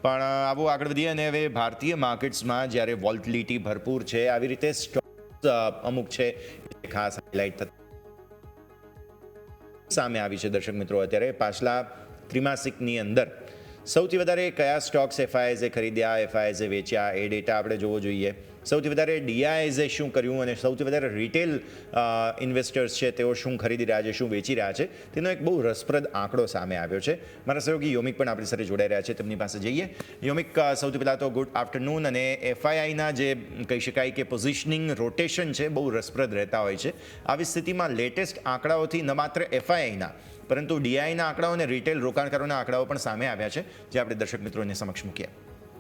પણ આવું આગળ વધીએ અને હવે ભારતીય માર્કેટ્સમાં જ્યારે વોલ્ટિલિટી ભરપૂર છે, આવી રીતે સ્ટોક્સ અમુક છે ખાસ હાઇલાઇટ સામે આવી છે. દર્શક મિત્રો, અત્યારે પાછલા ત્રિમાસિકની અંદર સૌથી વધારે કયા સ્ટોક્સ એફઆઈઆઈએ ખરીદ્યા, એફઆઈઆઈએ વેચ્યા, એ ડેટા આપણે જોવો જોઈએ. સૌથી વધારે ડીઆઈએઝે શું કર્યું અને સૌથી વધારે રિટેલ ઇન્વેસ્ટર્સ છે તેઓ શું ખરીદી રહ્યા છે, શું વેચી રહ્યા છે, તેનો એક બહુ રસપ્રદ આંકડો સામે આવ્યો છે. મારા સહયોગી યોમિક પણ આપણી સાથે જોડાઈ રહ્યા છે, તેમની પાસે જઈએ. યોમિક, સૌથી પહેલાં તો ગુડ આફ્ટરનૂન. અને એફઆઈઆઈના જે કહી શકાય કે પોઝિશનિંગ રોટેશન છે બહુ રસપ્રદ રહેતા હોય છે. આવી સ્થિતિમાં લેટેસ્ટ આંકડાઓથી ન માત્ર એફઆઈઆઈના પરંતુ ડીઆઈના આંકડાઓ અને રિટેલ રોકાણકારોના આંકડાઓ પણ સામે આવ્યા છે, જે આપણે દર્શક મિત્રોને સમક્ષ મૂકીએ.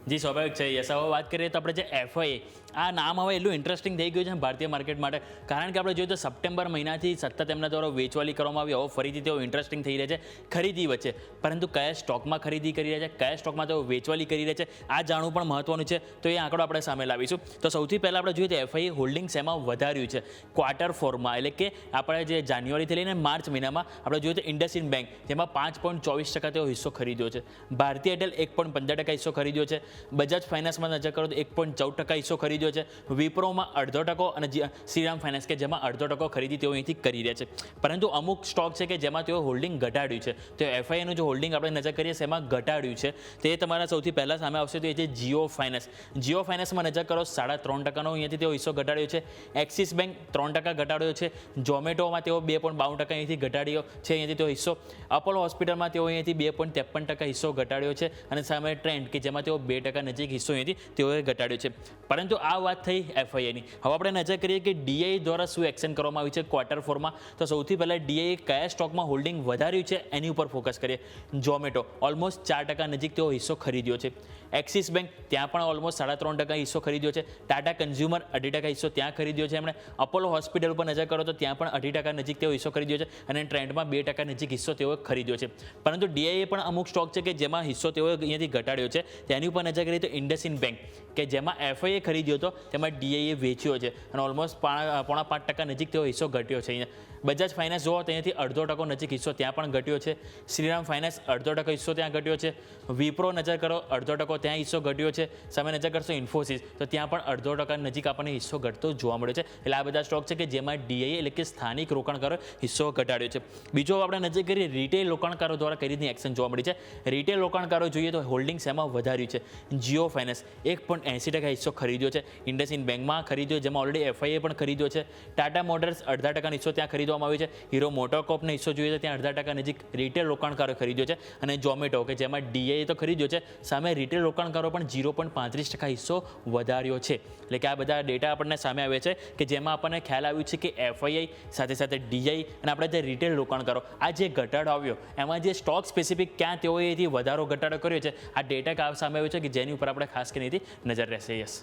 જી, સ્વાભાવિક છે. યસ, હવે વાત કરીએ તો આપણે જે એફઆઈએ, આ નામ હવે એટલું ઇન્ટરેસ્ટિંગ થઈ ગયું છે ભારતીય માર્કેટ માટે, કારણ કે આપણે જોઈએ તો સપ્ટેમ્બર મહિનાથી સતત એમના દ્વારા વેચવાલી કરવામાં આવી. હવે ફરીથી તેઓ ઇન્ટરેસ્ટિંગ થઈ રહ્યા છે ખરીદી વચ્ચે, પરંતુ કયા સ્ટોકમાં ખરીદી કરી રહ્યા છે, કયા સ્ટોકમાં તેઓ વેચવાલી કરી રહ્યા છે, આ જાણવું પણ મહત્વનું છે. તો એ આંકડો આપણે સામે લાવીશું. તો સૌથી પહેલાં આપણે જોઈએ તો એફઆઈએ હોલ્ડિંગ્સ એમાં વધાર્યું છે ક્વાર્ટર ફોરમાં, એટલે કે આપણે જે જાન્યુઆરીથી લઈને માર્ચ મહિનામાં આપણે જોઈએ તો ઇન્ડસઇન્ડ બેંક, જેમાં 5.24% તેઓ હિસ્સો ખરીદ્યો છે. ભારતીય એરટેલ 1.15% હિસ્સો ખરીદ્યો છે. બજાજ ફાઇનાન્સમાં નજર કરો તો 1.14% હિસ્સો ખરીદ્યો છે. વિપ્રોમાં 0.5% અને શ્રીરામ ફાઇનાન્સ કે જેમાં 0.5% ખરીદી તેઓ અહીંથી કરી રહ્યા છે. પરંતુ અમુક સ્ટોક છે કે જેમાં તેઓ હોલ્ડિંગ ઘટાડ્યું છે. તો એફઆઈઆઈનું જો હોલ્ડિંગ આપણે નજર કરીએ એમાં ઘટાડ્યું છે, તે તમારા સૌથી પહેલાં સામે આવશે તો એ છે જીઓ ફાઇનાન્સ. જીઓ ફાઇનાન્સમાં નજર કરો 3.5%નો અહીંયાથી તેઓ હિસ્સો ઘટાડ્યો છે. એક્સિસ બેંક 3% ઘટાડ્યો છે. ઝોમેટોમાં તેઓ 2.52% અહીંથી ઘટાડ્યો છે, અહીંયાથી તેઓ હિસ્સો. અપોલો હોસ્પિટલમાં તેઓ અહીંયાથી 2.53% હિસ્સો ઘટાડ્યો છે. અને સામે ટ્રેન્ડ કે જેમાં તેઓ 2% નજીક હિસ્સો અહીંથી તેઓએ ઘટાડ્યો છે. પરંતુ આ વાત થઈ એફઆઈઆઈની. હવે આપણે નજર કરીએ કે ડીઆઈ દ્વારા શું એક્શન કરવામાં આવ્યું છે ક્વાર્ટર ફોરમાં. તો સૌથી પહેલાં ડીઆઈએ કયા સ્ટોકમાં હોલ્ડિંગ વધાર્યું છે એની ઉપર ફોકસ કરીએ. ઝોમેટો ઓલમોસ્ટ 4% નજીક તેઓ હિસ્સો ખરીદ્યો છે. એક્સિસ બેંક ત્યાં પણ ઓલમોસ્ટ 3.5% હિસ્સો ખરીદ્યો છે. ટાટા કન્ઝ્યુમર 2.5% હિસ્સો ત્યાં ખરીદ્યો છે એમણે. અપોલો હોસ્પિટલ ઉપર નજર કરો તો ત્યાં પણ 2.5% નજીક તેઓ હિસ્સો ખરીદ્યો છે. અને ટ્રેન્ડમાં 2% નજીક હિસ્સો તેઓએ ખરીદ્યો છે. પરંતુ ડીઆઈએ પણ અમુક સ્ટોક છે કે જેમાં હિસ્સો તેઓએ અહીંયાથી ઘટાડ્યો છે. તેની ઉપર નજર કરીએ તો ઇન્ડસઇન્ડ બેંક કે જેમાં એફઆઈએ ખરીદ્યો હતો તેમાં ડીઆઈએ વેચ્યો છે અને ઓલમોસ્ટ 5.5% નજીક તેઓ હિસ્સો ઘટ્યો છે. અહીંયા બજાજ ફાઇનાન્સ જોવો તો અહીંયાથી 0.5% નજીક હિસ્સો ત્યાં પણ ઘટ્યો છે. શ્રીરામ ફાઇનાન્સ 0.5% હિસ્સો ત્યાં ઘટ્યો છે. વિપ્રો નજર કરો 0.5% ત્યાં હિસ્સો ઘટ્યો છે. સામે નજર કરશો ઇન્ફોસિસ તો ત્યાં પણ 0.5% નજીક આપણને હિસ્સો ઘટતો જોવા મળ્યો છે. એટલે આ બધા સ્ટોક છે કે જેમાં ડીઆઈએ એટલે કે સ્થાનિક રોકાણકારો હિસ્સો ઘટાડ્યો છે. બીજો આપણે નજર કરીએ રિટેલ રોકાણકારો દ્વારા કઈ રીતની એક્શન જોવા મળી છે. રિટેલ રોકાણકારો જોઈએ તો હોલ્ડિંગ્સ એમાં વધાર્યું છે. જીઓ ફાઇનાન્સ 1.80% હિસ્સો ખરીદ્યો છે. ઇન્ડસઇન્ડ બેંકમાં ખરીદ્યો, જેમાં ઓલરેડી એફઆઈએ પણ ખરીદ્યો છે. ટાટા મોટર્સ 0.5% હિસ્સો ત્યાં ખરીદવામાં આવ્યો છે. હીરો મોટોકોર્પનો હિસ્સો જોઈએ તો ત્યાં 0.5% નજીક રિટેલ રોકાણકારો ખરીદ્યો છે. અને ઝોમેટો કે જેમાં ડીઆઈએ તો ખરીદ્યો છે, સામે રિટેલ રોકાણકારો પણ 0.35% હિસ્સો વધાર્યો છે. એટલે કે આ બધા ડેટા આપણને સામે આવે છે કે જેમાં આપણને ખ્યાલ આવ્યું છે કે એફઆઈઆઈ સાથે સાથે ડીઆઈ અને આપણે જે રિટેલ રોકાણકારો આ જે ઘટાડો આવ્યો એમાં જે સ્ટોક સ્પેસિફિક ક્યાં તેઓએ એથી વધારો ઘટાડો કર્યો છે, આ ડેટા સામે આવ્યો છે કે જેની ઉપર આપણે ખાસ કરીને નજર રહેશે. Yes,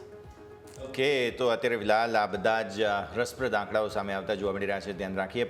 okay. તો અત્યારે ફિલહાલ આ બધા જ રસપ્રદ આંકડાઓ સામે આવતા જોવા મળી રહ્યા છે, ધ્યાન રાખીએ.